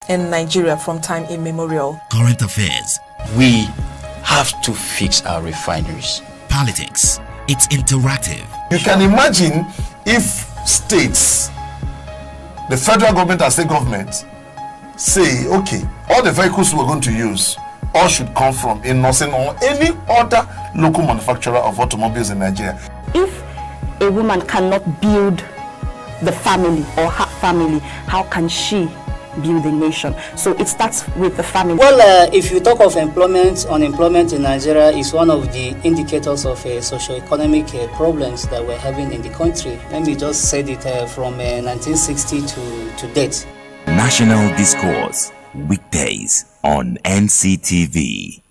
in Nigeria from time immemorial. Current affairs. We have to fix our refineries. Politics. It's interactive. You can imagine if states, the federal government and state government, say, okay, all the vehicles we're going to use, all should come from Innocent or any other local manufacturer of automobiles in Nigeria. If a woman cannot build the family or her family, how can she build a nation? So it starts with the family. Well, if you talk of employment, unemployment in Nigeria is one of the indicators of socio-economic problems that we're having in the country. Let me just say it from 1960 to date. National Discourse, weekdays on NCTV.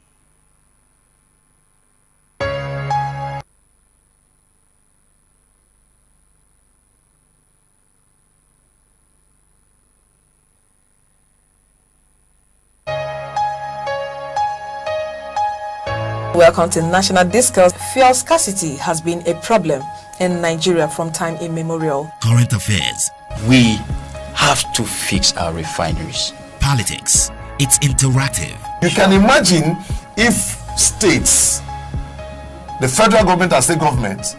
Welcome to National Discourse. Fuel scarcity has been a problem in Nigeria from time immemorial. Current affairs. We have to fix our refineries. Politics. It's interactive. You can imagine if states, the federal government and state government,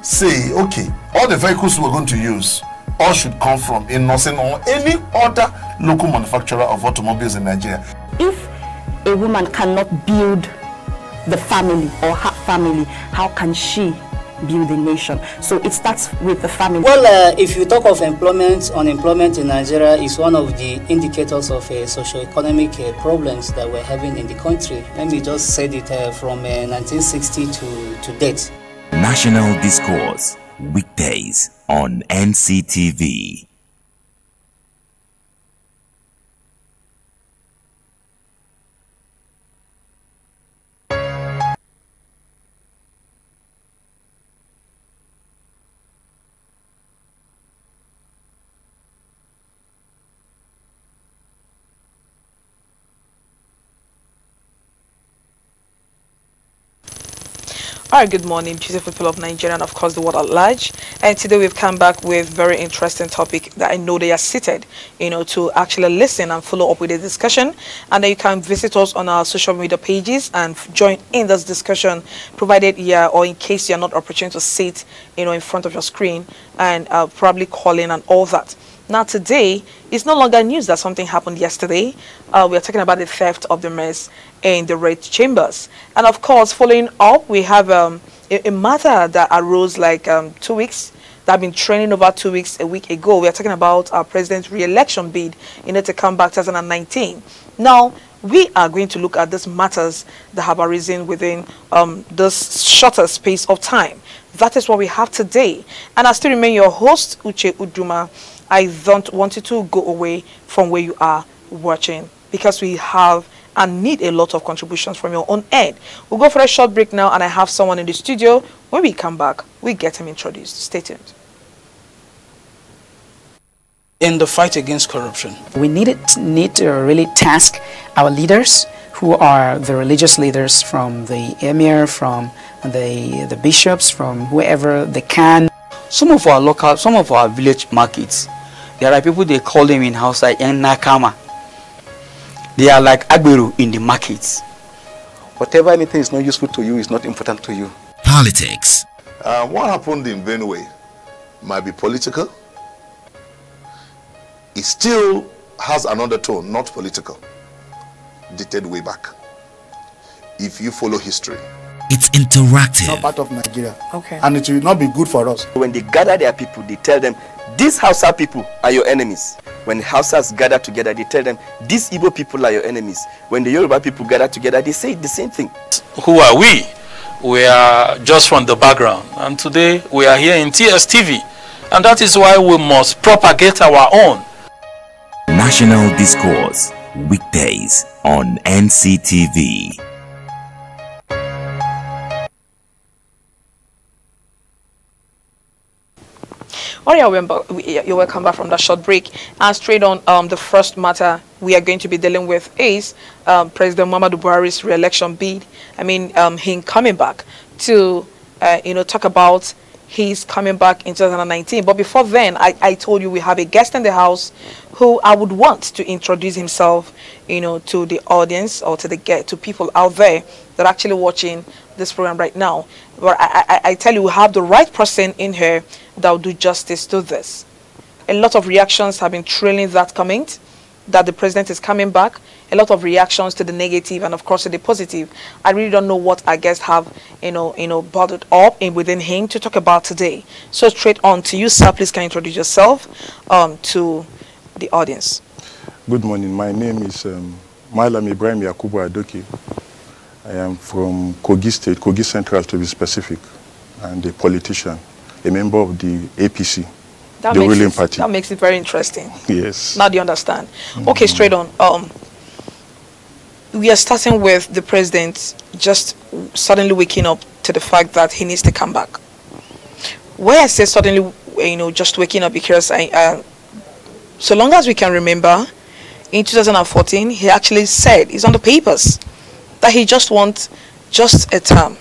say, okay, all the vehicles we're going to use, all should come from Innocent or any other local manufacturer of automobiles in Nigeria. If a woman cannot build the family or her family, how can she build a nation? So it starts with the family. Well, if you talk of employment, unemployment in Nigeria is one of the indicators of socio-economic problems that we're having in the country. Let me just say it from 1960 to date. National Discourse, weekdays on NCTV. Alright, good morning, beautiful people of Nigeria and of course the world at large. And today we've come back with very interesting topic that I know they are seated, to actually listen and follow up with the discussion. And then you can visit us on our social media pages and join in this discussion, provided or in case you're not opportune to sit, in front of your screen and probably call in and all that. Now today, it's no longer news that something happened yesterday. We are talking about the theft of the maize in the red chambers. And of course, following up, we have a matter that arose like 2 weeks, that have been trending over 2 weeks, a week ago. We are talking about our president's re-election bid to come back 2019. Now, we are going to look at these matters that have arisen within this shorter space of time. That is what we have today. And I still remain your host, Uche Uduma. I don't want you to go away from where you are watching, because we have and need a lot of contributions from your own end. We'll go for a short break now, and I have someone in the studio. When we come back, we get him introduced. Stay tuned. In the fight against corruption, we need to really task our leaders, who are the religious leaders, from the emir, from the bishops, from whoever they can. Some of our village markets, there are people, they call them in house like Nakama. They are like Agberu in the markets. Whatever anything is not useful to you is not important to you. Politics. What happened in Benue might be political. It still has another tone, not political, dated way back. If you follow history. It's interactive. Not part of Nigeria. Okay. And it will not be good for us. When they gather their people, they tell them, these Hausa people are your enemies. When the Hausas gather together, they tell them, these Igbo people are your enemies. When the Yoruba people gather together, they say the same thing. Who are we? We are just from the background. And today, we are here in TSTV. And that is why we must propagate our own. National Discourse, weekdays on NCTV. You're welcome back from that short break. And straight on, the first matter we are going to be dealing with is President Muhammadu Buhari's re-election bid. I mean, him coming back to, talk about he's coming back in 2019. But before then, I told you we have a guest in the house who I would want to introduce himself, you know, to the audience or to people out there that are actually watching this program right now. But I tell you, we have the right person in here that will do justice to this. A lot of reactions have been trailing that comment that the president is coming back. A lot of reactions to the negative and of course to the positive. I really don't know what our guests have, bothered up within him to talk about today. So straight on to you, sir. Please can you introduce yourself to the audience. Good morning. My name is Malam Ibrahim Yakubu Adoki. I am from Kogi State, Kogi Central to be specific, and a politician, a member of the APC. The ruling party. That makes it very interesting. Yes. Now do you understand? Okay, straight on. We are starting with the president just suddenly waking up to the fact that he needs to come back. Why I say suddenly, just waking up, because so long as we can remember, in 2014, he actually said, it's on the papers, that he just wants just a term,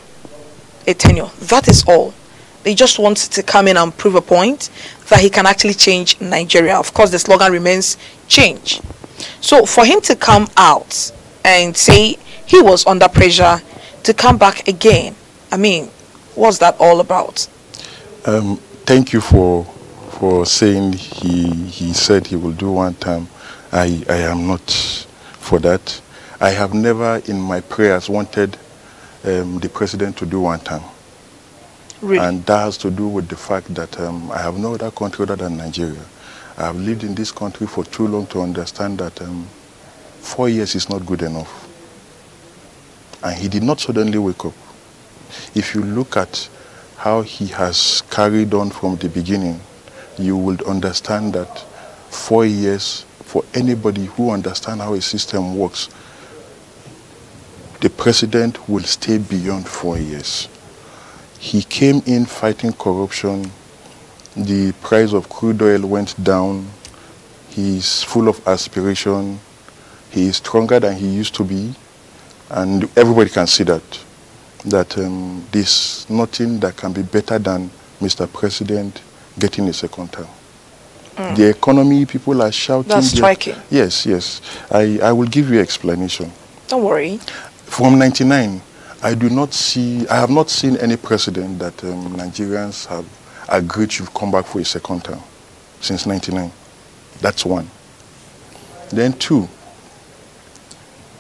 a tenure. That is all. He just wants to come in and prove a point that he can actually change Nigeria. Of course, the slogan remains change. So for him to come out and say he was under pressure to come back again, I mean, what's that all about? Thank you for saying he said he will do one term. I am not for that. I have never in my prayers wanted the president to do one term. Really? And that has to do with the fact that I have no other country other than Nigeria. I have lived in this country for too long to understand that 4 years is not good enough. And he did not suddenly wake up. If you look at how he has carried on from the beginning, you will understand that 4 years, for anybody who understands how a system works, the president will stay beyond 4 years. He came in fighting corruption. The price of crude oil went down. He's full of aspiration. He is stronger than he used to be. And everybody can see that. There's nothing that can be better than Mr. President getting a second term. The economy, people are shouting. That's striking. Yes, yes. I will give you explanation. Don't worry. From 99, I have not seen any precedent that Nigerians have agreed to come back for a second term since 99. That's one. Then two,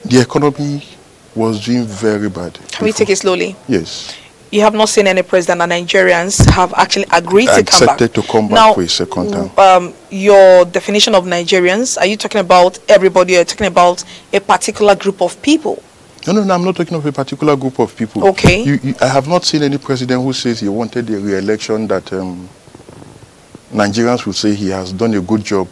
the economy was doing very bad. Can we take it slowly? Yes. You have not seen any president that Nigerians have actually agreed to come back. Accepted to come back for a second term. Your definition of Nigerians, are you talking about everybody, or are you talking about a particular group of people? No, I'm not talking of a particular group of people. Okay. I have not seen any president who says he wanted a re-election that Nigerians will say he has done a good job,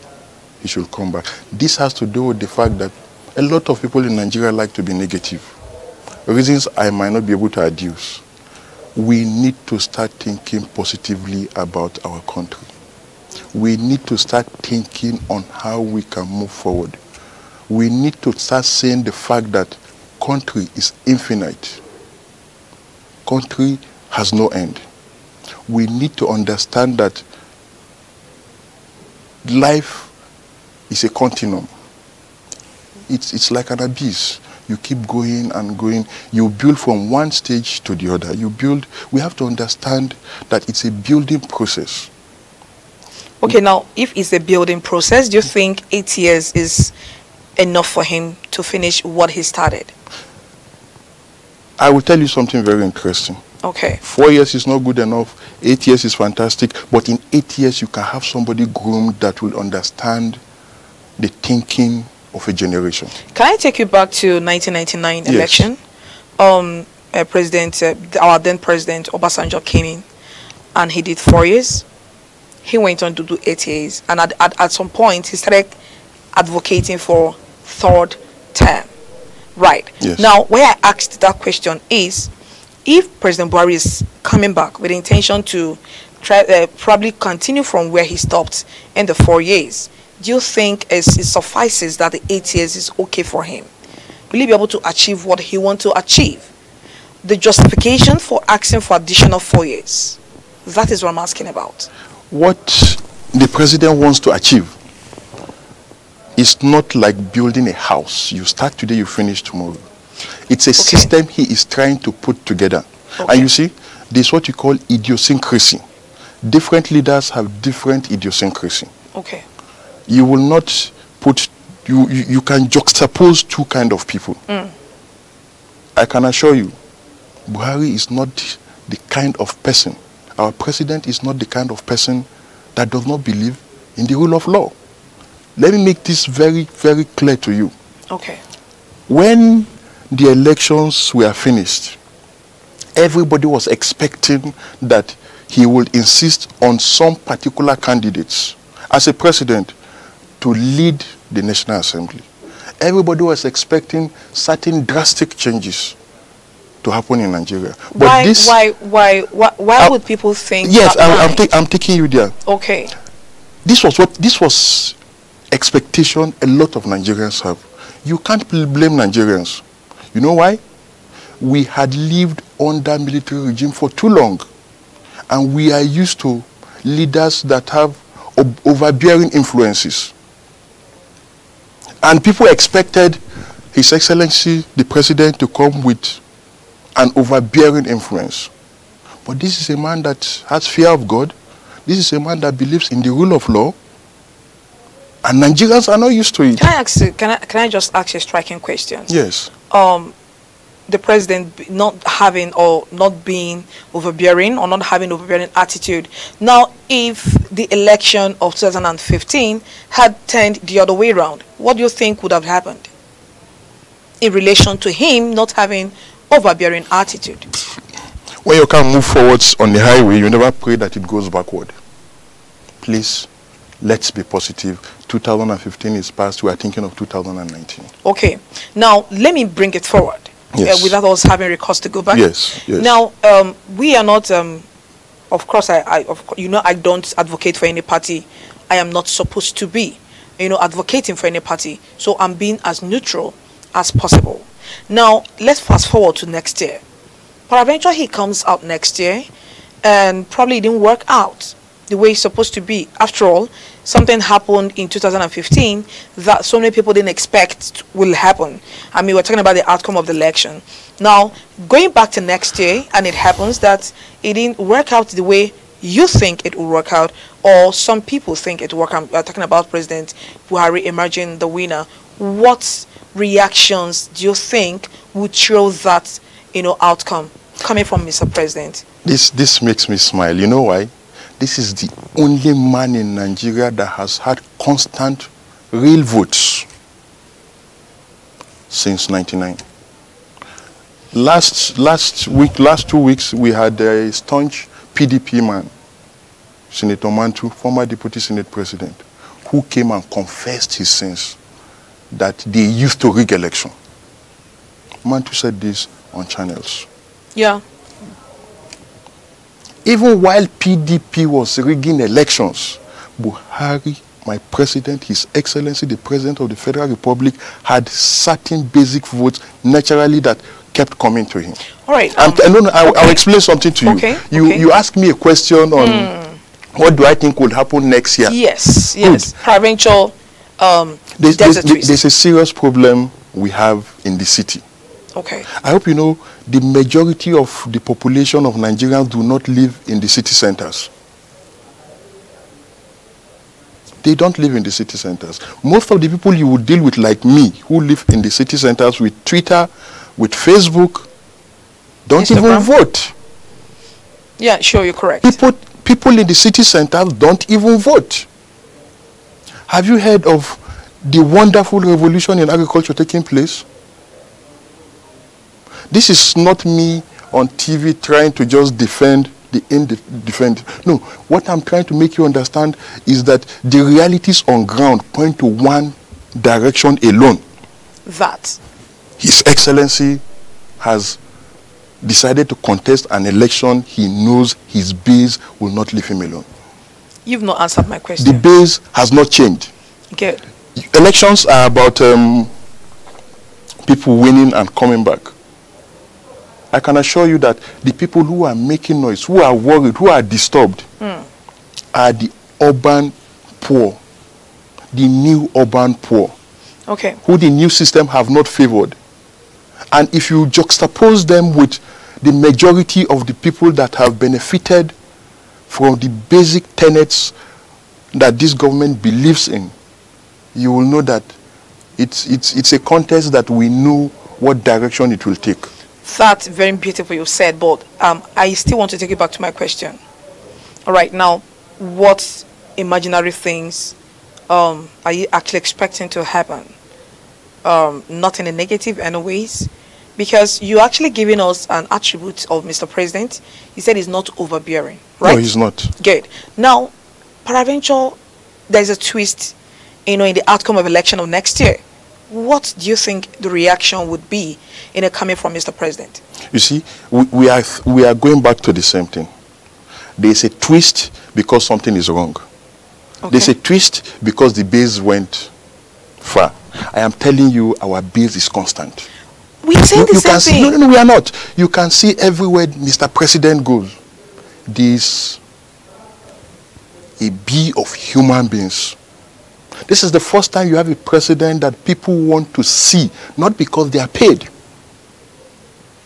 he should come back. This has to do with the fact that a lot of people in Nigeria like to be negative. Reasons I might not be able to adduce. We need to start thinking positively about our country. We need to start thinking on how we can move forward. We need to start saying the fact that country is infinite. Country has no end. We need to understand that life is a continuum. It's like an abyss. You keep going and going. You build from one stage to the other. We have to understand that it's a building process. Okay, now, if it's a building process, do you think 8 years is enough for him to finish what he started? I will tell you something very interesting. Okay. 4 years is not good enough. 8 years is fantastic. But in 8 years, you can have somebody groomed that will understand the thinking of a generation. Can I take you back to 1999 Yes. election? Our then president Obasanjo came in, and he did 4 years. He went on to do 8 years, and at some point he started advocating for third term. Right. Yes. Now, where I asked that question is, if President Buhari is coming back with the intention to try probably continue from where he stopped in the 4 years, do you think it suffices that the 8 years is okay for him? Will he be able to achieve what he wants to achieve? The justification for asking for additional 4 years. That is what I'm asking about. What the president wants to achieve is not like building a house. You start today, you finish tomorrow. It's a system he is trying to put together. And you see, this is what you call idiosyncrasy. Different leaders have different idiosyncrasy. Okay. You will not put, you can juxtapose two kind of people. I can assure you, Buhari is not the kind of person, our president is not the kind of person that does not believe in the rule of law. Let me make this very, very clear to you. Okay. When the elections were finished, everybody was expecting that he would insist on some particular candidates as a president to lead the National Assembly. Everybody was expecting certain drastic changes to happen in Nigeria. But why would people think? Yes, I'm taking you there. Okay. This was expectation a lot of Nigerians have. You can't blame Nigerians. You know why? We had lived under military regime for too long, and we are used to leaders that have overbearing influences. And people expected His Excellency, the President, to come with an overbearing influence. But this is a man that has fear of God. This is a man that believes in the rule of law. And Nigerians are not used to it. Can I just ask a striking question? Yes. The president not having or not being overbearing or not having overbearing attitude. Now, if the election of 2015 had turned the other way around, what do you think would have happened in relation to him not having overbearing attitude? When you can move forwards on the highway, you never pray that it goes backward. Please, let's be positive. 2015 is past. We are thinking of 2019. Okay. Now, let me bring it forward. Yes. Without us having recourse to go back. Yes. Yes. Now, we are not, of course, I don't advocate for any party. I am not supposed to be, advocating for any party. So I'm being as neutral as possible. Now, let's fast forward to next year. But eventually he comes out next year and probably it didn't work out the way it's supposed to be. After all, something happened in 2015 that so many people didn't expect will happen. I mean, we're talking about the outcome of the election. Now, going back to next year, and it happens that it didn't work out the way you think it will work out, or some people think it will work out. We're talking about President Buhari emerging the winner. What reactions do you think would show that, outcome coming from Mr. President? This makes me smile. You know why? This is the only man in Nigeria that has had constant real votes since 99. Last 2 weeks, we had a staunch PDP man, Senator Mantu, former Deputy Senate President, who came and confessed his sins that they used to rig election. Mantu said this on channels. Yeah. Even while PDP was rigging elections, Buhari, my president, His Excellency, the President of the Federal Republic, had certain basic votes naturally that kept coming to him. All right. I'll explain something to you. You asked me a question on what do I think will happen next year. Yes, yes. Provincial there's a serious problem we have in the city. Okay. I hope you know the majority of the population of Nigerians do not live in the city centers. They don't live in the city centers. Most of the people you would deal with, like me, who live in the city centers with Twitter, with Facebook, don't Instagram. Even vote. Yeah, sure, you're correct. People in the city centers don't even vote. Have you heard of the wonderful revolution in agriculture taking place? This is not me on TV trying to just defend the indefended. No, what I'm trying to make you understand is that the realities on ground point to one direction alone. That His Excellency has decided to contest an election he knows his base will not leave him alone. You've not answered my question. The base has not changed. Good. Elections are about people winning and coming back. I can assure you that the people who are making noise, who are worried, who are disturbed, are the urban poor, the new urban poor, who the new system have not favored. And if you juxtapose them with the majority of the people that have benefited from the basic tenets that this government believes in, you will know that it's a contest that we know what direction it will take. That's very beautiful you said, but I still want to take it back to my question. All right, now, what imaginary things are you actually expecting to happen? Not in a negative anyways, because you're actually giving us an attribute of Mr. President. He said he's not overbearing, right? No, he's not. Good. Now, peradventure, there's a twist, in the outcome of election of next year. What do you think the reaction would be coming from Mr. President? You see, we are going back to the same thing. There's a twist because something is wrong. There's a twist because the base went far. I am telling you, our base is constant. We are saying the same thing. No, we are not. You can see everywhere Mr. President goes, there's a bee of human beings. This is the first time you have a president that people want to see, not because they are paid.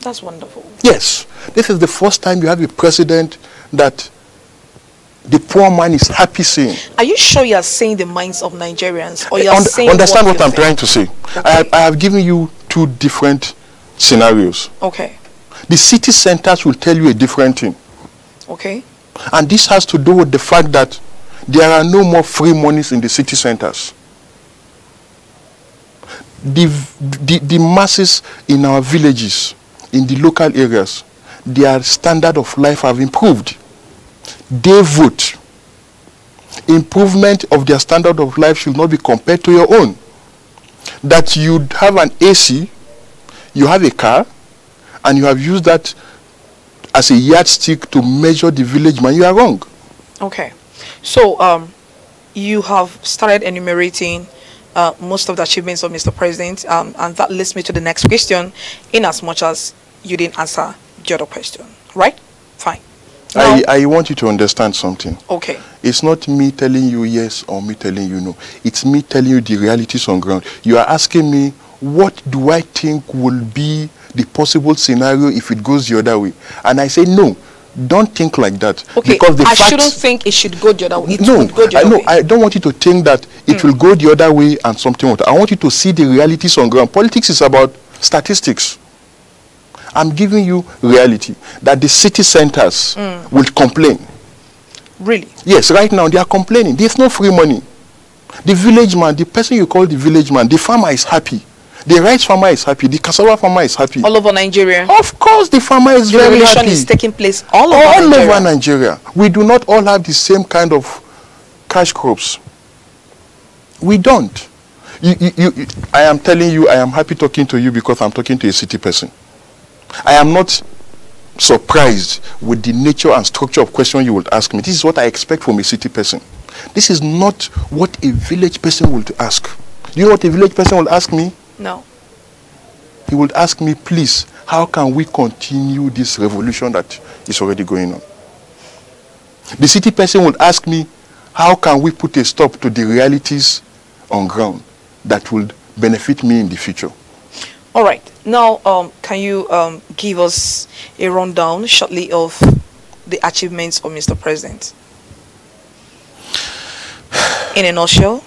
That's wonderful. Yes. This is the first time you have a president that the poor man is happy seeing. Are you sure you are saying the minds of Nigerians? Or you are saying understand what I'm trying to say. I have given you two different scenarios. Okay. The city centers will tell you a different thing. Okay. And this has to do with the fact that there are no more free monies in the city centers. The masses in our villages, in the local areas, their standard of life have improved. They vote. Improvement of their standard of life should not be compared to your own. That you have an AC, you have a car, and you have used that as a yardstick to measure the village man, you are wrong. Okay. So, you have started enumerating most of the achievements of Mr. President, and that leads me to the next question, in as much as you didn't answer the other question, right? Fine. Now, I want you to understand something. Okay. It's not me telling you yes or me telling you no. It's me telling you the realities on ground. You are asking me, what do I think will be the possible scenario if it goes the other way? And I say, no, don't think like that. Okay, because I shouldn't think it should go the other way. I don't want you to think that it will go the other way and something like that. I want you to see the realities on ground. Politics is about statistics. I'm giving you reality that the city centers will complain. Really? Yes, right now they are complaining. There's no free money. The village man, the person you call the village man, the farmer is happy. The rice farmer is happy. The cassava farmer is happy. All over Nigeria? Of course, the farmer is very happy. The revolution is taking place all over Nigeria. We do not all have the same kind of cash crops. We don't. I am telling you, I am happy talking to you because I'm talking to a city person. I am not surprised with the nature and structure of question you would ask me. This is what I expect from a city person. This is not what a village person would ask. Do you know what a village person will ask me? No. He would ask me, please, how can we continue this revolution that is already going on? The city person would ask me, how can we put a stop to the realities on ground that will benefit me in the future? All right. Now, can you give us a rundown shortly of the achievements of Mr. President? In a nutshell,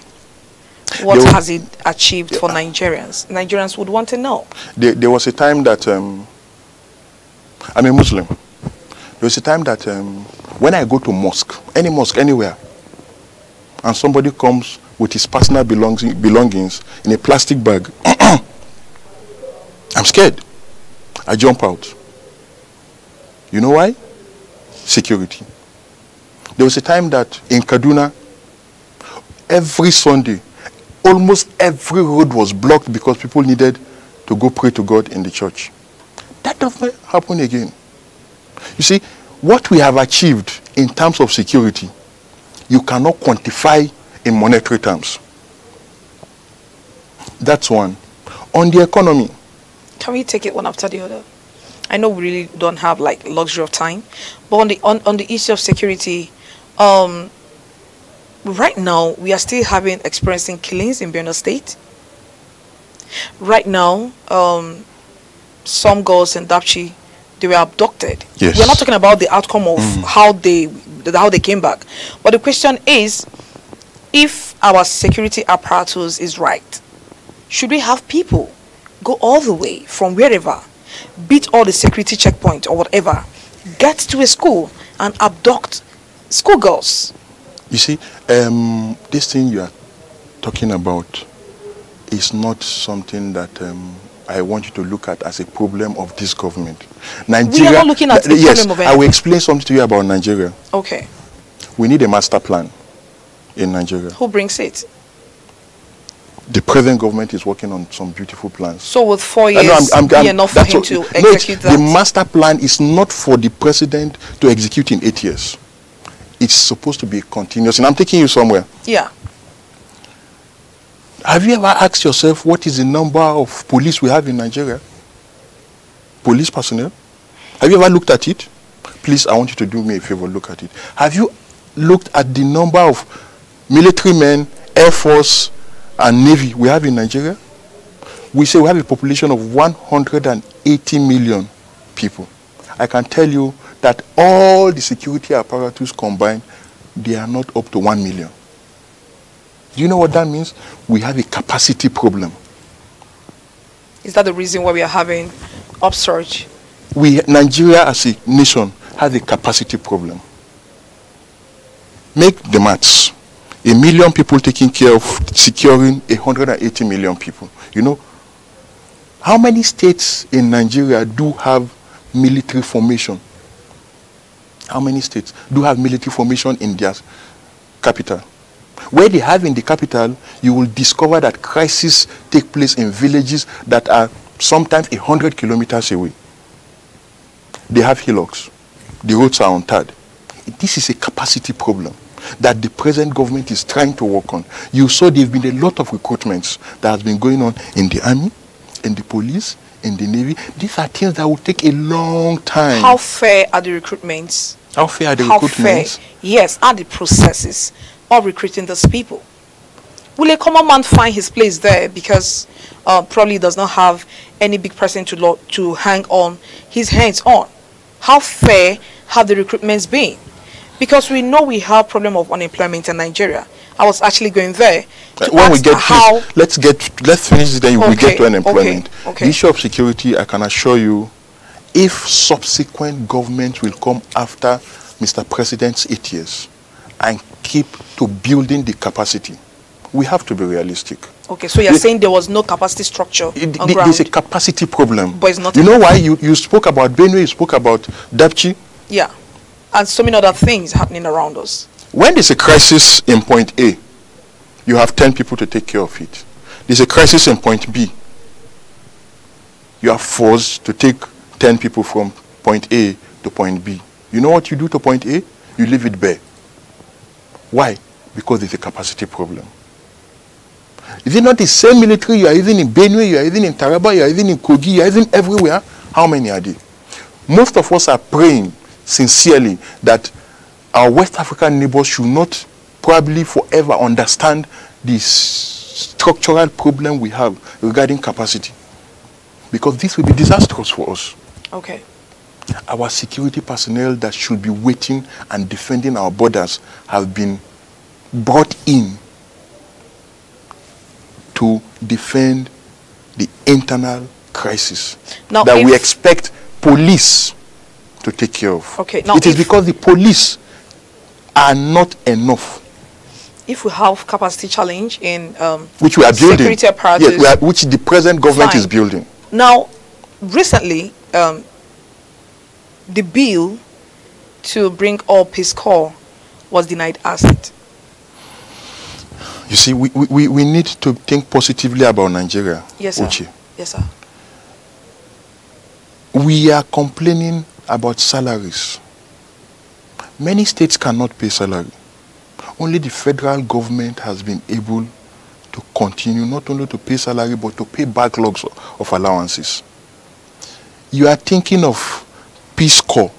what has he achieved for Nigerians? Nigerians would want to know. There was a time that, I'm a Muslim. There was a time that when I go to mosque, any mosque, anywhere, and somebody comes with his personal belongings in a plastic bag, I'm scared. I jump out. You know why? Security. There was a time that in Kaduna, every Sunday, almost every road was blocked because people needed to go pray to God in the church. That does not happen again. You see, what we have achieved in terms of security, you cannot quantify in monetary terms. That's one. On the economy. Can we take it one after the other? I know we really don't have like luxury of time, but on the issue of security, right now we are still experiencing killings in Benue State. Right now, some girls in Dapchi, they were abducted. Yes. We're not talking about the outcome of how they came back, but the question is, if our security apparatus is right, should we have people go all the way from wherever, beat all the security checkpoints or whatever, get to a school and abduct schoolgirls? You see, this thing you are talking about is not something that I want you to look at as a problem of this government. Nigeria, we are not looking at the problem of anything. I will explain something to you about Nigeria. Okay. We need a master plan in Nigeria. Who brings it? The present government is working on some beautiful plans. So with 4 years, be enough for him to execute that? The master plan is not for the president to execute in 8 years. It's supposed to be continuous. And I'm taking you somewhere. Yeah. Have you ever asked yourself what is the number of police we have in Nigeria? Police personnel? Have you ever looked at it? Please, I want you to do me a favor, look at it. Have you looked at the number of military men, Air Force, and Navy we have in Nigeria? We say we have a population of 180 million people. I can tell you that all the security apparatus combined, they are not up to 1 million. Do you know what that means? We have a capacity problem. Is that the reason why we are having upsurge? Nigeria as a nation has a capacity problem. Make the maths. 1 million people taking care of securing 180 million people. You know, how many states in Nigeria do have military formation? How many states do have military formation in their capital? Where they have in the capital, you will discover that crises take place in villages that are sometimes 100 kilometers away. They have hillocks. The roads are untarred. This is a capacity problem that the present government is trying to work on. You saw there have been a lot of recruitments that has been going on in the army, in the police, in the navy. These are things that will take a long time. How fair are the recruitments? How fair are the recruitments? Fair, yes, are the processes of recruiting those people? Will a common man find his place there because probably does not have any big person to hang on his hands on? How fair have the recruitments been? Because we know we have problem of unemployment in Nigeria. I was actually going there to when we ask get how. let's finish this, then we get to unemployment. Okay. The issue of security, I can assure you, if subsequent governments will come after Mr. President's 8 years and keep to building the capacity, we have to be realistic. Okay, so you're saying there was no capacity structure on ground? There's a capacity problem. But it's not. You know why? You spoke about Benue, you spoke about Dapchi. Yeah, and so many other things happening around us. When there's a crisis in point A, you have 10 people to take care of it. There's a crisis in point B. You are forced to take 10 people from point A to point B. You know what you do to point A? You leave it bare. Why? Because there's a capacity problem. Is it not the same military you are using in Benue, you are using in Taraba, you are using in Kogi, you are using everywhere? How many are there? Most of us are praying sincerely that our West African neighbors should not probably forever understand this structural problem we have regarding capacity. Because this will be disastrous for us. Okay. Our security personnel that should be waiting and defending our borders have been brought in to defend the internal crisis now, that we expect police to take care of. Okay. Now, it is because the police are not enough. If we have capacity challenge in which we are building, security apparatus, yes, which the present government is building. Now, recently, the bill to bring up Peace Corps was denied assent. You see, we need to think positively about Nigeria. Yes, sir. Uche. Yes, sir. We are complaining about salaries. Many states cannot pay salary. Only the federal government has been able to continue not only to pay salary but to pay backlogs of allowances. you are thinking of Peace Corps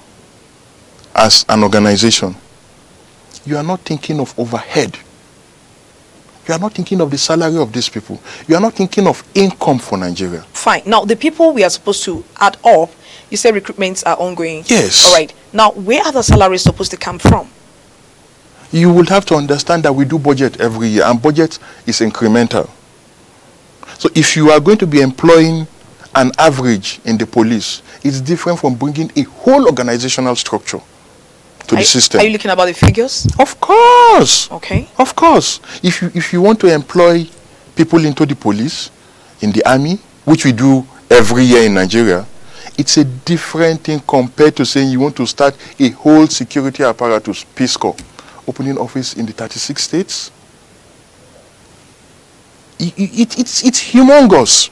as an organization. You are not thinking of overhead. You are not thinking of the salary of these people. You are not thinking of income for Nigeria. Fine. Now, the people we are supposed to add up, you say recruitments are ongoing. Yes. All right. Now, where are the salaries supposed to come from? You will have to understand that we do budget every year, and budget is incremental. So if you are going to be employing an average in the police, it's different from bringing a whole organizational structure to the system. Are you looking about the figures? Of course. Okay. Of course. If you want to employ people into the police, in the army, which we do every year in Nigeria, it's a different thing compared to saying you want to start a whole security apparatus, Peace Corps, opening office in the 36 states. It's humongous.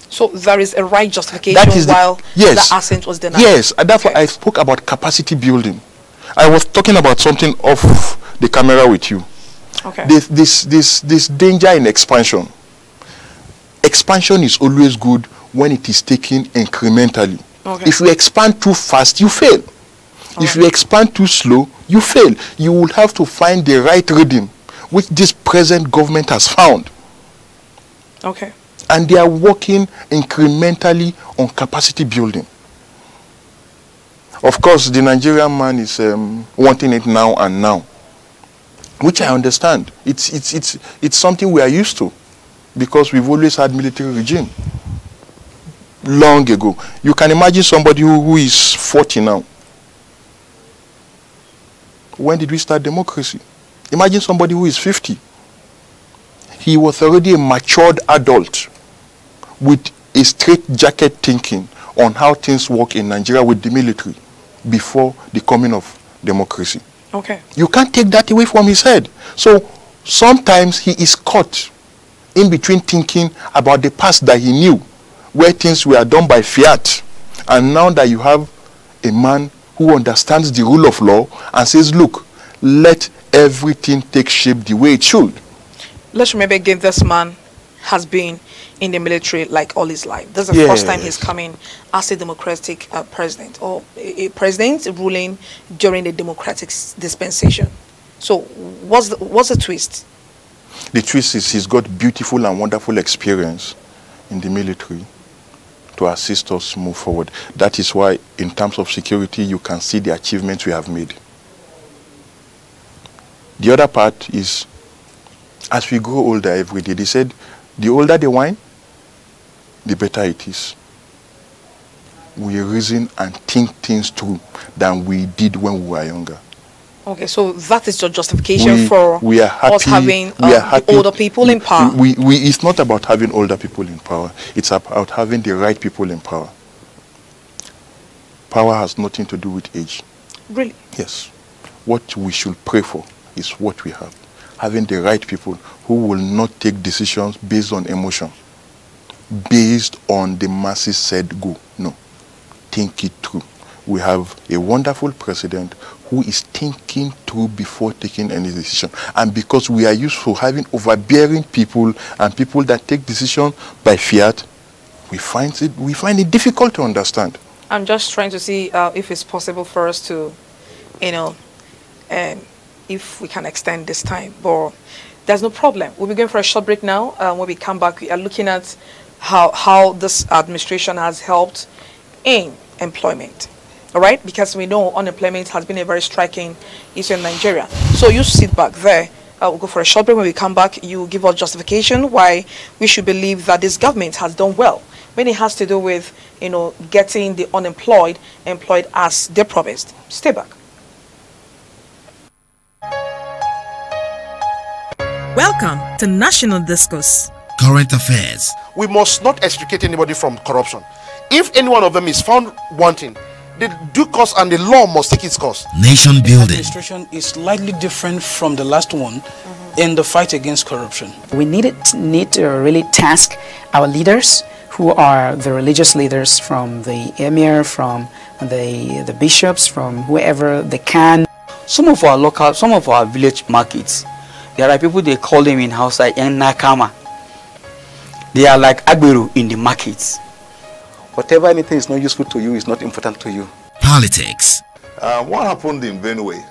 So there is a right justification while the assent was denied. Yes, and that's why I spoke about capacity building. I was talking about something off the camera with you. Okay. This danger in expansion. Expansion is always good when it is taken incrementally. Okay. If you expand too fast, you fail. If you expand too slow, you fail. You will have to find the right rhythm, which this present government has found. Okay. And they are working incrementally on capacity building. Of course, the Nigerian man is wanting it now and now, which I understand. It's something we are used to, because we've always had military regime long ago. You can imagine somebody who is 40 now. When did we start democracy? Imagine somebody who is 50. He was already a matured adult with a straight-jacket thinking on how things work in Nigeria with the military before the coming of democracy. Okay. You can't take that away from his head. So sometimes he is caught in between thinking about the past that he knew, where things were done by fiat, and now that you have a man who understands the rule of law and says, look, let everything take shape the way it should. Let's remember again, this man has been in the military like all his life. This is the first time he's coming as a democratic president, or a president ruling during the democratic dispensation. So what's the twist? The twist is he's got beautiful and wonderful experience in the military to assist us move forward. That is why, in terms of security, you can see the achievements we have made. The other part is, as we grow older every day, they said, the older the wine, the better it is. We reason and think things through than we did when we were younger. Okay, so that is your justification for us having older people in power. It's not about having older people in power. It's about having the right people in power. Power has nothing to do with age. Really? Yes. What we should pray for is what we have. Having the right people who will not take decisions based on emotion, based on the masses said go. No. Think it through. We have a wonderful president who is thinking through before taking any decision. And because we are used to having overbearing people and people that take decisions by fiat, we find it difficult to understand. I'm just trying to see if it's possible for us to, if we can extend this time. But there's no problem. We'll be going for a short break now. When we come back, we are looking at how this administration has helped in employment. All right, because we know unemployment has been a very striking issue in Nigeria. So you sit back there. We'll go for a short break. When we come back, you give us justification why we should believe that this government has done well when it has to do with, getting the unemployed employed as they promised. Stay back. Welcome to National Discourse. Current affairs. We must not extricate anybody from corruption. If any one of them is found wanting, the due course and the law must take its course. Nation building. Administration is slightly different from the last one in the fight against corruption. We need to really task our leaders, who are the religious leaders, from the emir, from the bishops, from whoever they can. Some of our village markets, there are people, they call them in Hausa, Nakama. They are like Agberu in the markets. Whatever anything is not useful to you is not important to you. Politics. What happened in Benue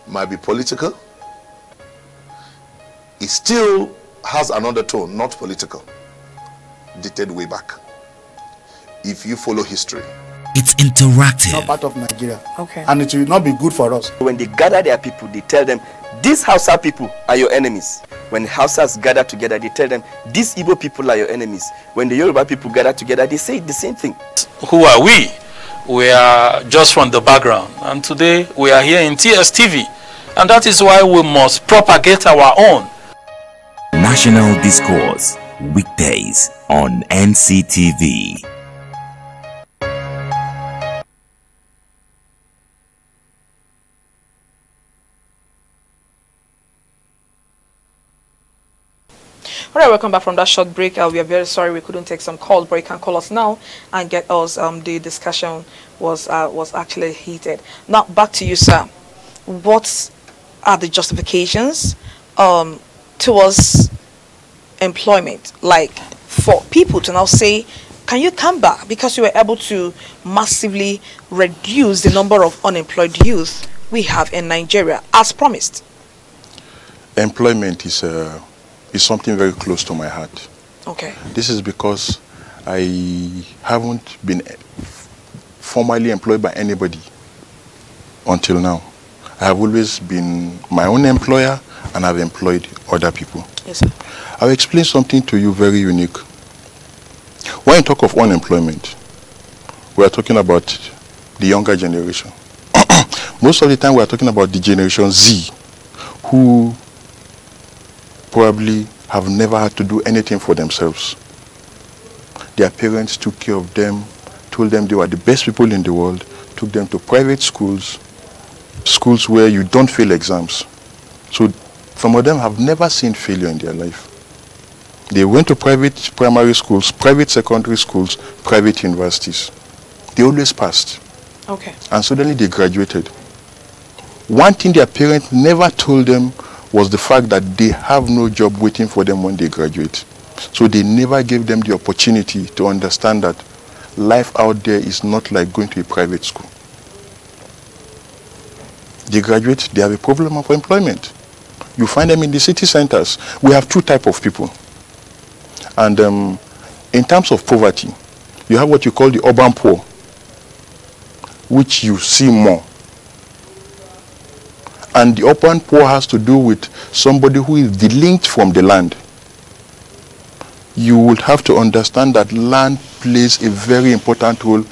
might be political. It still has another tone, not political, dated way back. If you follow history. It's interactive. Not part of Nigeria. Okay. And it will not be good for us. When they gather their people, they tell them, these Hausa people are your enemies. When Hausas gather together, they tell them, these Igbo people are your enemies. When the Yoruba people gather together, they say the same thing. Who are we? We are just from the background. And today we are here in TSTV. And that is why we must propagate our own. National Discourse. Weekdays on NCTV. All right, welcome back from that short break. We are very sorry we couldn't take some calls, but you can call us now and get us. The discussion was actually heated. Now back to you, sir. What are the justifications towards employment, like for people to now say, can you come back because you were able to massively reduce the number of unemployed youth we have in Nigeria as promised? Employment is something very close to my heart. Okay. This is because I haven't been formally employed by anybody until now. I have always been my own employer and I've employed other people. Yes, sir. I'll explain something to you very unique. When you talk of unemployment, we are talking about the younger generation. Most of the time we are talking about the Generation Z, who probably have never had to do anything for themselves. Their parents took care of them, told them they were the best people in the world, took them to private schools, schools where you don't fail exams. So some of them have never seen failure in their life. They went to private primary schools, private secondary schools, private universities. They always passed. Okay. And suddenly they graduated. One thing their parents never told them was the fact that they have no job waiting for them when they graduate. So they never gave them the opportunity to understand that life out there is not like going to a private school. They graduate, they have a problem of employment. You find them in the city centers. We have two types of people. And in terms of poverty, you have what you call the urban poor, which you see more. And the urban poor has to do with somebody who is delinked from the land. You would have to understand that land plays a very important role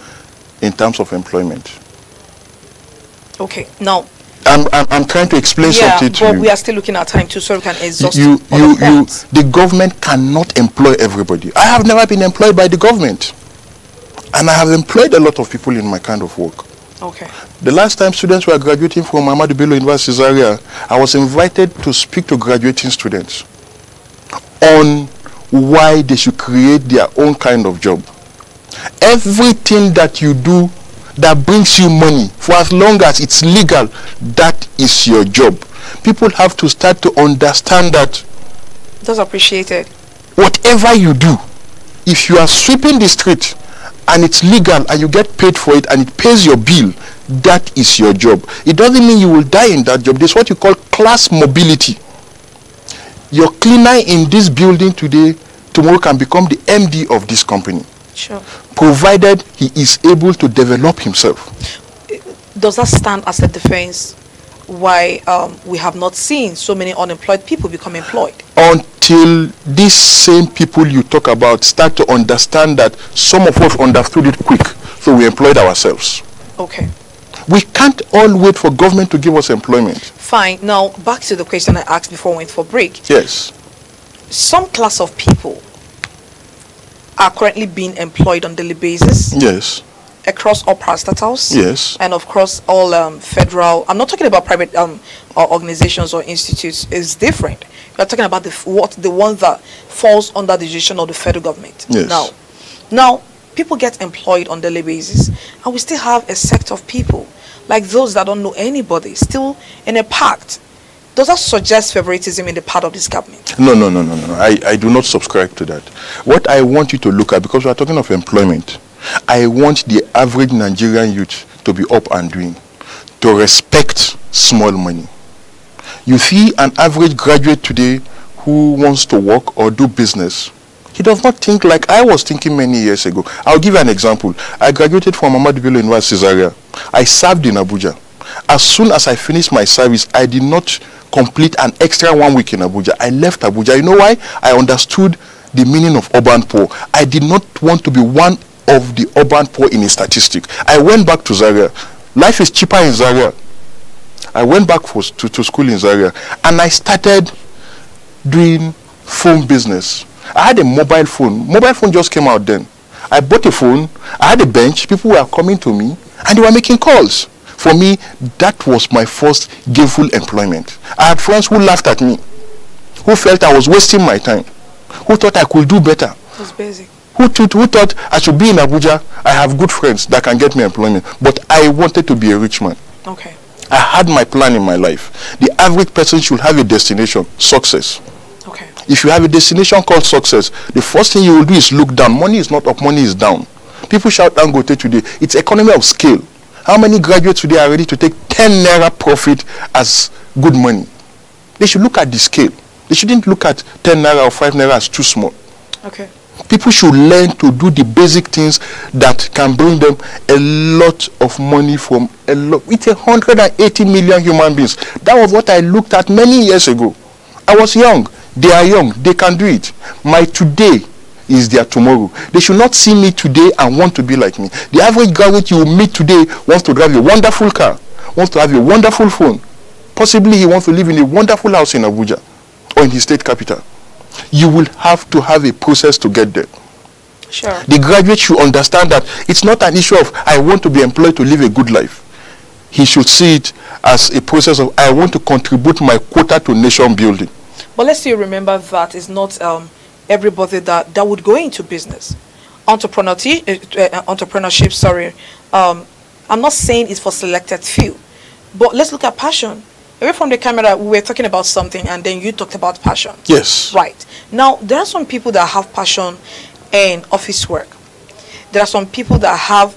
in terms of employment. Okay, now I'm trying to explain something to you. but we are still looking at time too, so we can exhaust the government cannot employ everybody. I have never been employed by the government. And I have employed a lot of people in my kind of work. Okay. The last time students were graduating from Ahmadu Bello University Zaria, I was invited to speak to graduating students on why they should create their own kind of job. Everything that you do that brings you money, for as long as it's legal, that is your job. People have to start to understand that. That's appreciated. Whatever you do, if you are sweeping the street and it's legal and you get paid for it and it pays your bill, that is your job. It doesn't mean you will die in that job. This is what you call class mobility. Your cleaner in this building today, tomorrow can become the MD of this company. Sure. Provided he is able to develop himself. Does that stand as a defense why we have not seen so many unemployed people become employed? Until these same people you talk about start to understand that some of us understood it quick, so we employed ourselves. Okay. We can't all wait for government to give us employment. Fine. Now, back to the question I asked before we went for break. Yes. Some class of people are currently being employed on daily basis. Yes. Across all parastatals. Yes. And of course all federal. I'm not talking about private organizations or institutes. It's different. We're talking about the one that falls under the jurisdiction of the federal government. Yes. Now people get employed on daily basis, and we still have a sect of people like those that don't know anybody still in a pact. Does that suggest favoritism in the part of this government? No. I do not subscribe to that. What I want you to look at, because we are talking of employment, I want the average Nigerian youth to be up and doing, to respect small money. You see an average graduate today who wants to work or do business. He does not think like I was thinking many years ago. I'll give you an example. I graduated from Ahmadu Bello University, Zaria. I served in Abuja. As soon as I finished my service, I did not complete an extra 1 week in Abuja. I left Abuja. You know why? I understood the meaning of urban poor. I did not want to be one of the urban poor in a statistic. I went back to Zaria. Life is cheaper in Zaria. I went back to school in Zaria, and I started doing phone business. I had a mobile phone. Mobile phone just came out then. I bought a phone. I had a bench. People were coming to me, and they were making calls. For me, that was my first gainful employment. I had friends who laughed at me, who felt I was wasting my time, who thought I could do better. That's basic. Who thought I should be in Abuja. I have good friends that can get me employment, but I wanted to be a rich man. Okay. I had my plan in my life. The average person should have a destination, success. Okay. If you have a destination called success, the first thing you will do is look down. Money is not up, money is down. People shout Dangote today. It's economy of scale. How many graduates today are ready to take 10 naira profit as good money? They should look at the scale. They shouldn't look at 10 naira or 5 naira as too small. Okay. People should learn to do the basic things that can bring them a lot of money from a lot. It's 180 million human beings. That was what I looked at many years ago. I was young. They are young. They can do it. My today is their tomorrow. They should not see me today and want to be like me. The average graduate you meet today wants to drive a wonderful car, wants to have a wonderful phone. Possibly he wants to live in a wonderful house in Abuja or in his state capital. You will have to have a process to get there. Sure. The graduate should understand that it's not an issue of I want to be employed to live a good life. He should see it as a process of I want to contribute my quota to nation building. But let's still remember that it's not everybody that would go into business. Entrepreneurship, sorry. I'm not saying it's for selected few, but let's look at passion. Away from the camera, we were talking about something, and then you talked about passion. Yes. Right. Now, there are some people that have passion in office work. There are some people that have,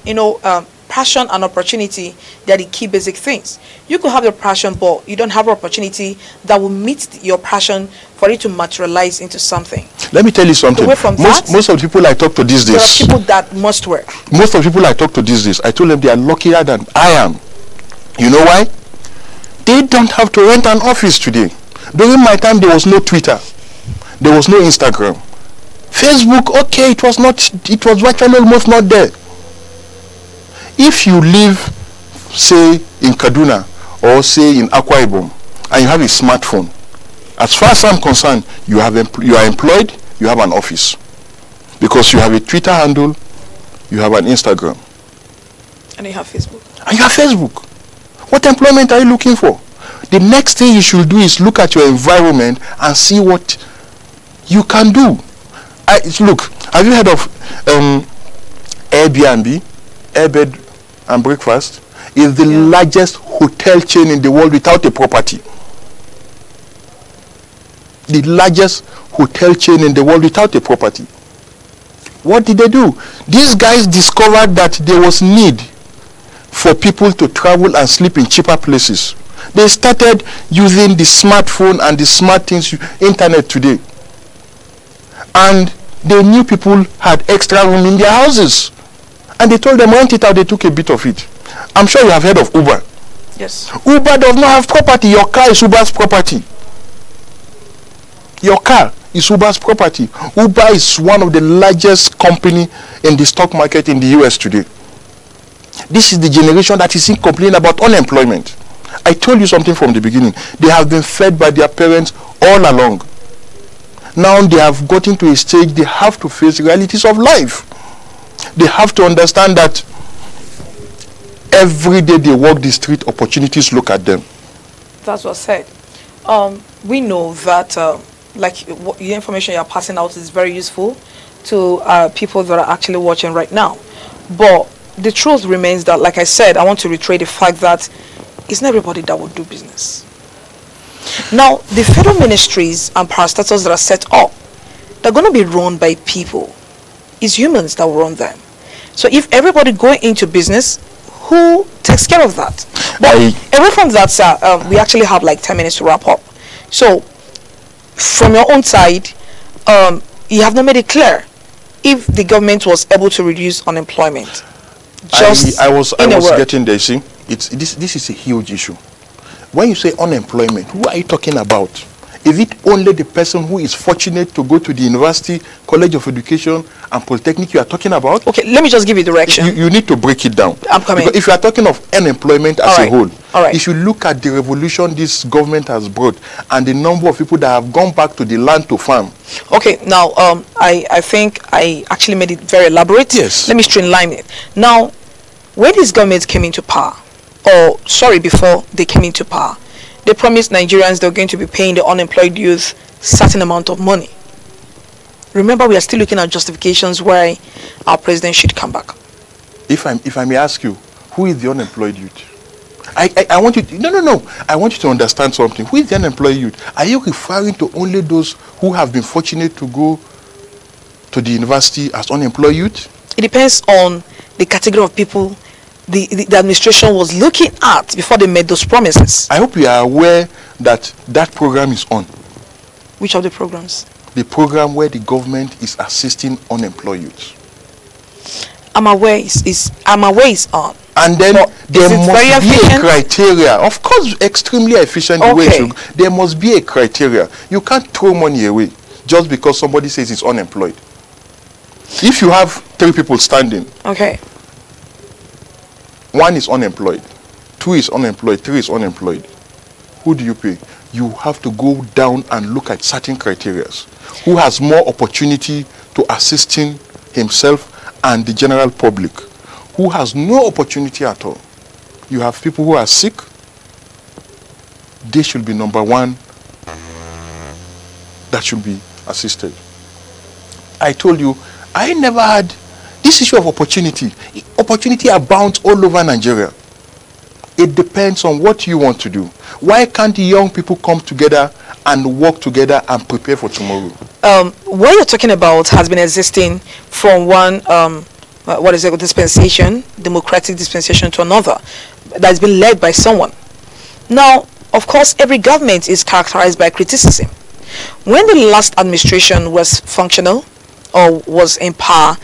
passion and opportunity. They are the key basic things. You could have the passion, but you don't have an opportunity that will meet your passion for it to materialize into something. Let me tell you something. Away from most of the people I talk to these days, there are people that must work. Most of the people I talk to these days, I told them they are luckier than I am. You know why? They don't have to rent an office today. During my time, there was no Twitter. There was no Instagram. Facebook, okay, it was virtually almost not there. If you live, say, in Kaduna or say in Akwa Ibom, and you have a smartphone, as far as I'm concerned, you are employed, you have an office. Because you have a Twitter handle, you have an Instagram. And you have Facebook. And you have Facebook. What employment are you looking for? The next thing you should do is look at your environment and see what you can do. Look, have you heard of Airbnb? Airbed and Breakfast is the largest hotel chain in the world without a property. The largest hotel chain in the world without a property. What did they do? These guys discovered that there was need for people to travel and sleep in cheaper places. They started using the smartphone and the smart things, internet today. And they knew people had extra room in their houses. And they told them rent it out, they took a bit of it. I'm sure you have heard of Uber. Yes. Uber does not have property. Your car is Uber's property. Your car is Uber's property. Uber is one of the largest company in the stock market in the US today. This is the generation that is complaining about unemployment. I told you something from the beginning. They have been fed by their parents all along. Now they have gotten to a stage they have to face the realities of life. They have to understand that every day they walk the street, opportunities look at them. That's what I said. We know that the information you're passing out is very useful to people that are actually watching right now. But the truth remains that, like I said, I want to reiterate the fact that it's not everybody that will do business. Now, the federal ministries and parastatals that are set up, they're going to be run by people. It's humans that will run them. So if everybody going into business, who takes care of that? But away from that, sir, we actually have like 10 minutes to wrap up. So from your own side, you have not made it clear if the government was able to reduce unemployment. I was getting there. See, this is a huge issue. When you say unemployment, who are you talking about? Is it only the person who is fortunate to go to the university, college of education, and polytechnic you are talking about? Okay, let me just give you direction. You need to break it down. I'm coming. Because if you are talking of unemployment as a whole, right. if you look at the revolution this government has brought and the number of people that have gone back to the land to farm. Okay, now I think I actually made it very elaborate. Yes. Let me streamline it. Now, when this government came into power, or sorry, before they came into power, they promised Nigerians they're going to be paying the unemployed youth certain amount of money. Remember, we are still looking at justifications why our president should come back. If I may ask you, who is the unemployed youth? I want you to, no. I want you to understand something. Who is the unemployed youth? Are you referring to only those who have been fortunate to go to the university as unemployed youth? It depends on the category of people the administration was looking at before they made those promises. I hope you are aware that that program is on. Which of the programs? The program where the government is assisting unemployed youths. I'm aware it's on. And then there must be a criteria. Of course, extremely efficient way. There must be a criteria. You can't throw money away just because somebody says it's unemployed. If you have 3 people standing, okay, 1 is unemployed, 2 is unemployed, 3 is unemployed, who do you pay? You have to go down and look at certain criteria. Who has more opportunity to assisting himself and the general public? Who has no opportunity at all? You have people who are sick. They should be number 1 that should be assisted. I told you, I never had this issue of opportunity. Opportunity abounds all over Nigeria. It depends on what you want to do. Why can't the young people come together and work together and prepare for tomorrow? What you're talking about has been existing from one, dispensation, democratic dispensation, to another, that's been led by someone. Now, of course, every government is characterized by criticism. When the last administration was functional or was in power,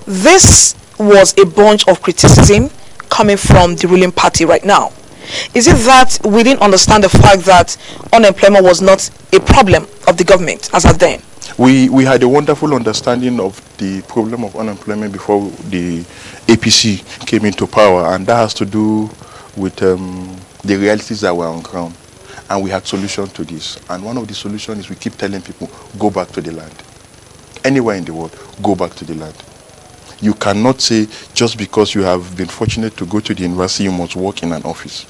this was a bunch of criticism coming from the ruling party right now. Is it that we didn't understand the fact that unemployment was not a problem of the government as at then? We had a wonderful understanding of the problem of unemployment before the APC came into power, and that has to do with the realities that were on ground. And we had solutions to this. And one of the solutions is we keep telling people, go back to the land. Anywhere in the world, go back to the land. You cannot say just because you have been fortunate to go to the university, you must work in an office.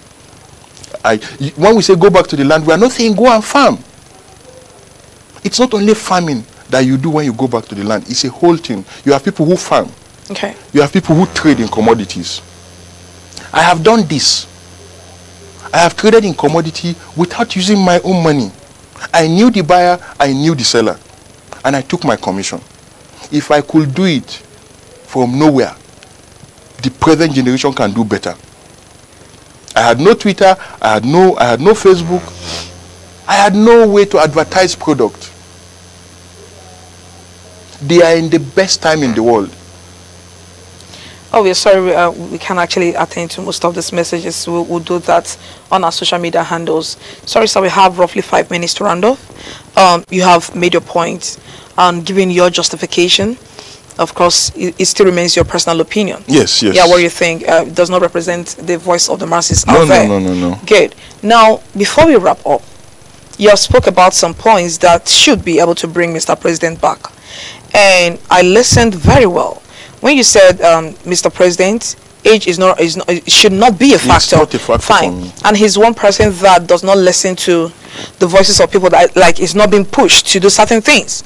When we say go back to the land, we are not saying go and farm. It's not only farming that you do when you go back to the land. It's a whole thing. You have people who farm. Okay. You have people who trade in commodities. I have done this. I have traded in commodity without using my own money. I knew the buyer, I knew the seller, and I took my commission. If I could do it from nowhere, the present generation can do better. I had no Twitter, I had no Facebook, I had no way to advertise product. They are in the best time in the world. Oh, we're sorry, we can't actually attend to most of these messages. We'll do that on our social media handles. Sorry, sir, we have roughly 5 minutes to round off. You have made your point and given your justification. Of course, it still remains your personal opinion. Yes, yes. Yeah, what you think does not represent the voice of the masses out there. No. Good. Now, before we wrap up, you have spoke about some points that should be able to bring Mr. President back. And I listened very well. When you said, Mr. President, age should not be a factor. It's not a factor. Fine. And he's one person that does not listen to the voices of people that is not being pushed to do certain things.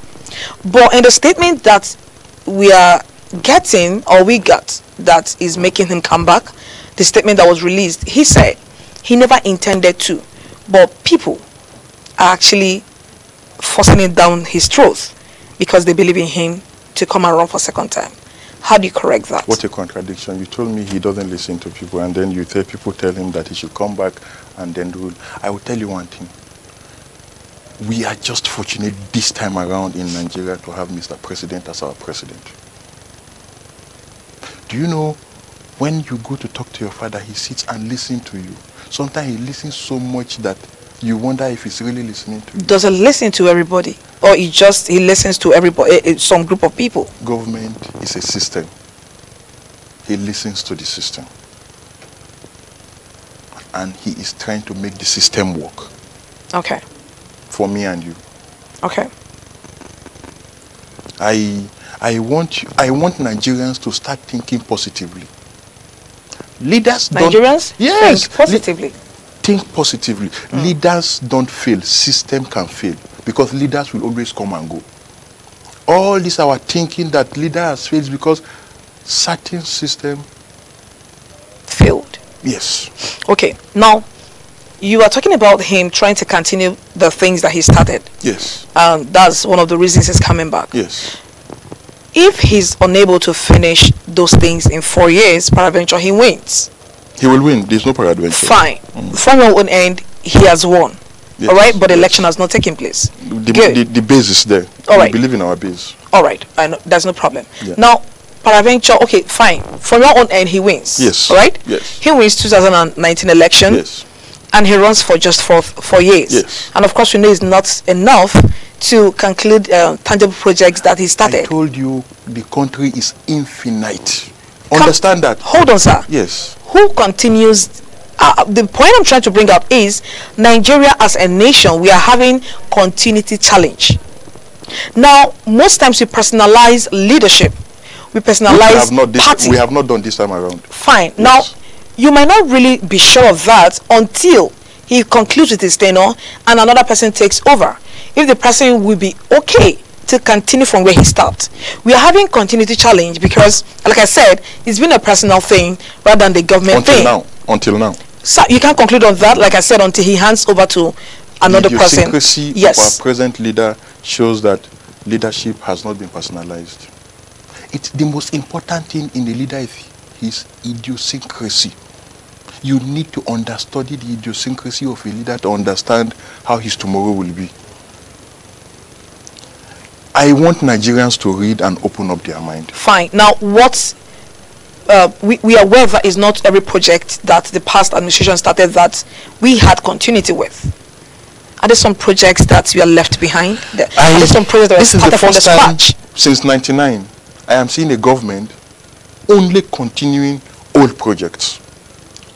But in the statement that we are getting, or we got, that is making him come back, the statement that was released, he said he never intended to, but people are actually forcing it down his throat because they believe in him to come around for a second time. How do you correct that? What a contradiction. You told me he doesn't listen to people, and then you tell people tell him that he should come back and then rule. I will tell you one thing. We are just fortunate this time around in Nigeria to have Mr. President as our president. Do you know, when you go to talk to your father, he sits and listens to you. Sometimes he listens so much that you wonder if he's really listening to you. Does he listen to everybody? Or he listens to everybody, some group of people? Government is a system. He listens to the system. And he is trying to make the system work. Okay. For me and you. Okay. I want Nigerians to start thinking positively. Leaders Nigerians? Yes. Think positively. Think positively. Leaders don't fail. System can fail. Because leaders will always come and go. All this our thinking that leader has failed because certain system failed. Yes. Okay. Now, you are talking about him trying to continue the things that he started. Yes. That's one of the reasons he's coming back. Yes. If he's unable to finish those things in 4 years, peradventure he wins. He will win. There's no peradventure. Fine. From your own end, he has won. Yes. All right, but the election has not taken place. The base is there. All right. We believe in our base. All right. I know, there's no problem. Yeah. Now, peradventure, okay, fine. From your own end, he wins. Yes. All right? Yes. He wins 2019 election. Yes. And he runs for just 4 years. Yes. And of course, we know it's not enough to conclude tangible projects that he started. I told you the country is infinite. Understand that. Hold on, sir. Yes. Who continues? The point I'm trying to bring up is Nigeria as a nation, we are having continuity challenge. Now, most times we personalize leadership. We personalize party. We have not done this time around. Fine. Yes. Now, you might not really be sure of that until he concludes with his tenure and another person takes over. If the person will be okay to continue from where he stopped. We are having continuity challenge because, like I said, it's been a personal thing rather than the government thing. Until now. So you can't conclude on that, like I said, until he hands over to another person. The idiosyncrasy of our present leader shows that leadership has not been personalized. It's the most important thing in the leader is his idiosyncrasy. You need to understudy the idiosyncrasy of a leader to understand how his tomorrow will be. I want Nigerians to read and open up their mind. Fine. Now, what we are aware that is not every project that the past administration started that we had continuity with. Are there some projects that we are left behind? Are there some projects that this started is the from the first time scratch? Since '99, I am seeing a government only continuing old projects.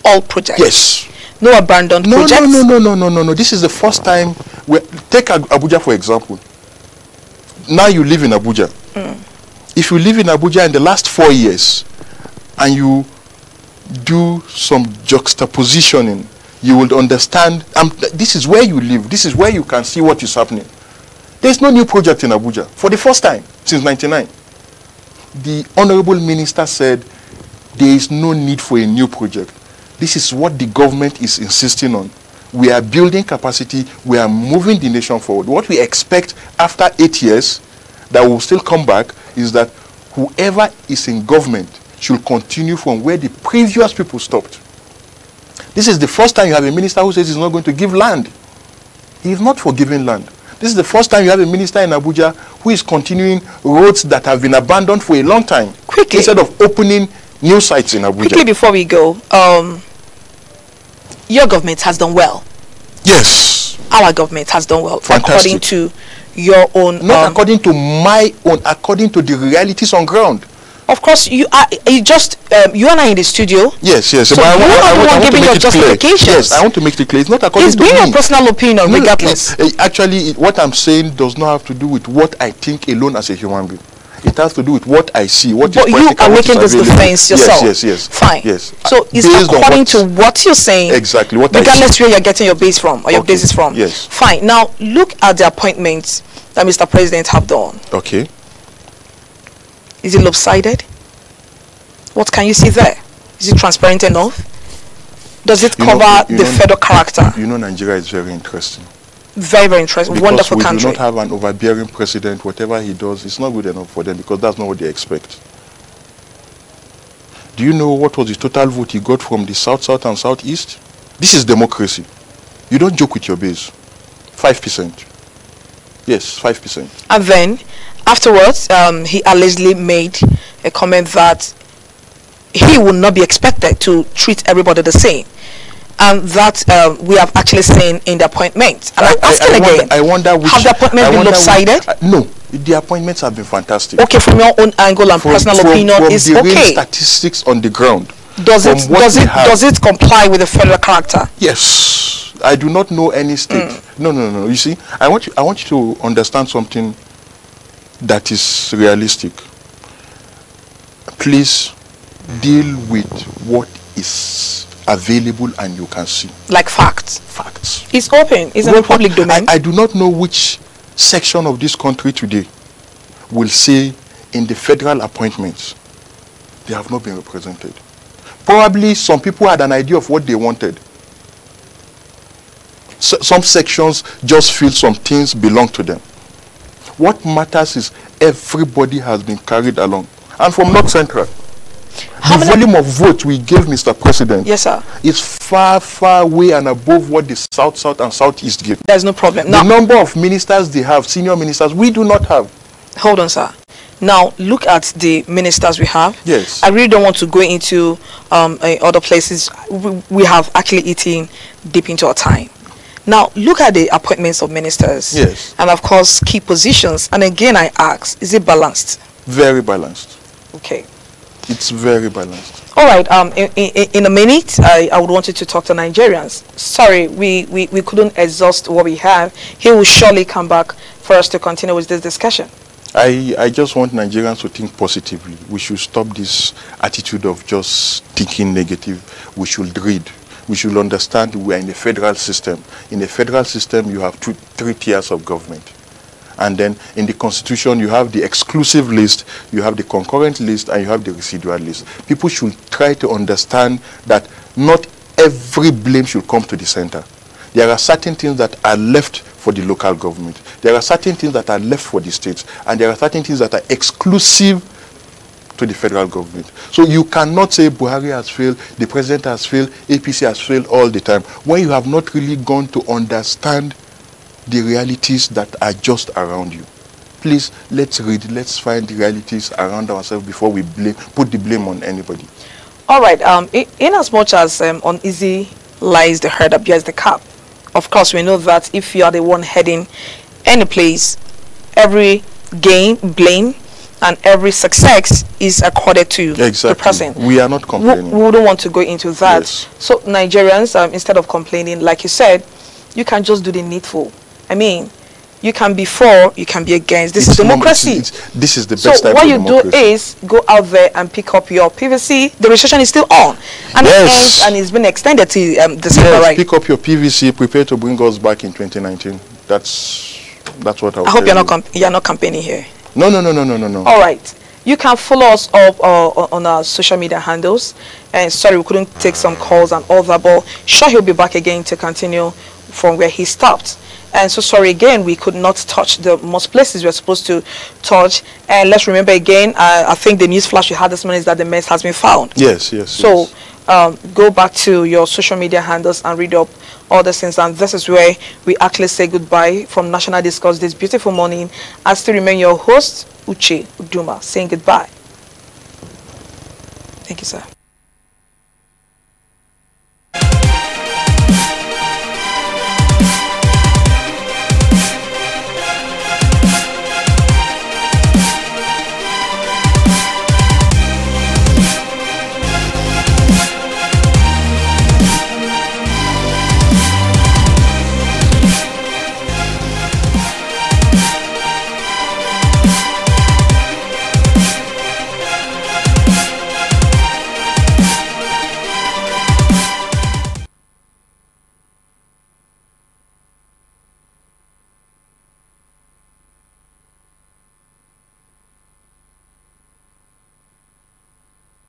All projects? Yes. No abandoned projects? No. This is the first time. Take Abuja for example. Now you live in Abuja. If you live in Abuja in the last 4 years and you do some juxtapositioning, you will understand this is where you live. This is where you can see what is happening. There's no new project in Abuja for the first time since '99. The Honorable Minister said there is no need for a new project. This is what the government is insisting on. We are building capacity. We are moving the nation forward. What we expect after 8 years that will still come back is that whoever is in government should continue from where the previous people stopped. This is the first time you have a minister who says he's not going to give land. He is not for giving land. This is the first time you have a minister in Abuja who is continuing roads that have been abandoned for a long time. Quickly. Instead of opening new sites in Abuja. Quickly before we go, your government has done well. Yes. Our government has done well. Fantastic. According to your own... Not according to my own, according to the realities on ground. Of course, you and I in the studio. Yes. So but I want to make your justifications. Yes, I want to make it clear. It's not according to me. It's being your personal opinion, regardless. Actually, what I'm saying does not have to do with what I think alone as a human being. It has to do with what I see, what but is you are making this defense yourself. Yes. Fine. Yes. So it's according to what you're saying. Exactly. Regardless where you're getting your base from or your basis from. Yes. Fine. Now look at the appointments that Mr. President have done. Okay. Is it lopsided? What can you see there? Is it transparent enough? Does it cover the federal character? You know, Nigeria is very interesting. Very, very interesting. Because wonderful country. We do not have an overbearing president. Whatever he does, it's not good enough for them because that's not what they expect. Do you know what was the total vote he got from the South, South and Southeast? This is democracy. You don't joke with your base. 5%. Yes, 5%. And then, afterwards, he allegedly made a comment that he would not be expected to treat everybody the same. And that we have actually seen in the appointment. And I'm asking again, I wonder which, have the appointments been lopsided? No, the appointments have been fantastic. Okay, from your own angle and personal opinion, is the okay. Statistics on the ground. Does it comply with the federal character? Yes. I do not know any state. No. You see, I want you to understand something that is realistic. Please deal with what is available and you can see. Like facts. Facts. It's open. It's in the public domain. I do not know which section of this country today will say in the federal appointments they have not been represented. Probably some people had an idea of what they wanted. So, some sections just feel some things belong to them. What matters is everybody has been carried along. And from North Central, the volume of vote we gave Mr. President, yes, sir, is far, far away and above what the South, South and Southeast give. There's no problem. The number of ministers they have, senior ministers, we do not have. Hold on, sir. Now, look at the ministers we have. Yes. I really don't want to go into other places. We have actually eaten deep into our time. Now, look at the appointments of ministers. Yes. And, of course, key positions. And again, I ask, is it balanced? Very balanced. Okay. It's very balanced. All right. In a minute, I would want you to talk to Nigerians. Sorry, we couldn't exhaust what we have. He will surely come back for us to continue with this discussion. I just want Nigerians to think positively. We should stop this attitude of just thinking negative. We should read. We should understand we are in a federal system. In a federal system, you have three tiers of government. And then in the constitution, you have the exclusive list, you have the concurrent list, and you have the residual list. People should try to understand that not every blame should come to the center. There are certain things that are left for the local government. There are certain things that are left for the states. And there are certain things that are exclusive to the federal government. So you cannot say Buhari has failed, the president has failed, APC has failed all the time, when you have not really gone to understand the realities that are just around you. Please, let's read, let's find the realities around ourselves before we put the blame on anybody. All right. In as much as uneasy lies the herd that bears the cap, of course, we know that if you are the one heading any place, every gain, blame, and every success is accorded to the person. We are not complaining. We don't want to go into that. Yes. So Nigerians, instead of complaining, like you said, you can just do the needful. I mean, you can be for, you can be against. This is democracy. This is the best type of democracy. So what you do is go out there and pick up your PVC. The registration is still on, and it ends, and it's been extended to December, right? Pick up your PVC. Prepare to bring us back in 2019. That's what I hope you're not campaigning here. No. All right. You can follow us up on our social media handles. And sorry, we couldn't take some calls and all that, but sure he'll be back again to continue from where he stopped. And so sorry again, we could not touch the most places we're supposed to touch. And let's remember again, I think the news flash we had this morning is that the mess has been found. Yes. So go back to your social media handles and read up all the things. And this is where we actually say goodbye from National Discourse this beautiful morning. I still remain your host, Uche Uduma, saying goodbye. Thank you, sir.